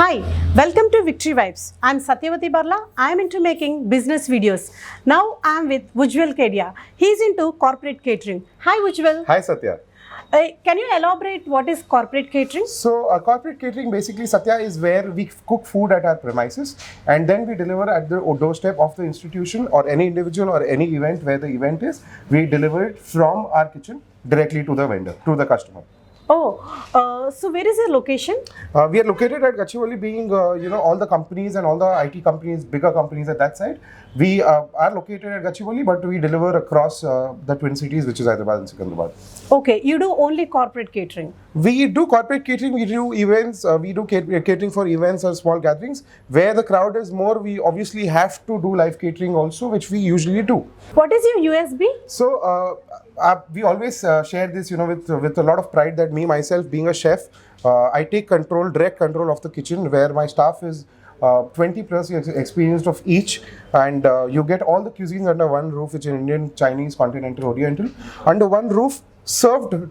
Hi, welcome to Victory Vibes. I'm Satyavati Barla. I'm into making business videos. Now I'm with Ujwal Kedia. He's into corporate catering. Hi Ujwal. Hi Satya. Can you elaborate what is corporate catering? So corporate catering basically, Satya, is where we cook food at our premises and then we deliver at the doorstep of the institution or any individual or any event where the event is. We deliver it from our kitchen directly to the vendor, to the customer. So where is your location? We are located at Gachibowli, being all the companies and all the IT companies, bigger companies at that side. We are located at Gachibowli, but we deliver across the Twin Cities, which is Hyderabad and Secunderabad. Okay, you do only corporate catering. We do corporate catering, we do events, we do catering for events or small gatherings. Where the crowd is more, we obviously have to do live catering also, which we usually do. What is your USB? So we always share this, with a lot of pride that me myself being a chef, I take direct control of the kitchen, where my staff is 20 plus years experienced of each, and you get all the cuisines under one roof, which is Indian, Chinese, continental, Oriental, under one roof, served in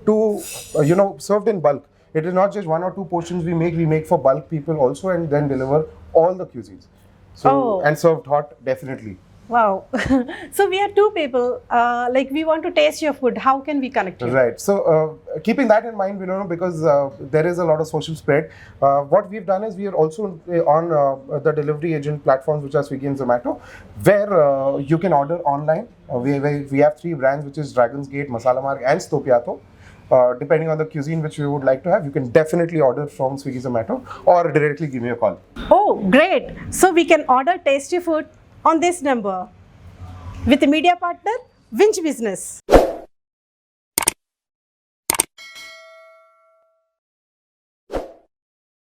bulk. It is not just one or two portions we make for bulk people also, and then deliver all the cuisines. And served hot, definitely. Wow. So we are two people, we want to taste your food. How can we connect you? Right. So keeping that in mind, because there is a lot of social spread, what we've done is we are also on the delivery agent platforms, which are Swiggy and Zomato, where you can order online. We have 3 brands, which is Dragon's Gate, Masala Marg and Stopiato. Depending on the cuisine which you would like to have, you can definitely order from Swiggy, Zomato, or directly give me a call. Oh, great. So we can order tasty food on this number with a media partner, WINZ Business.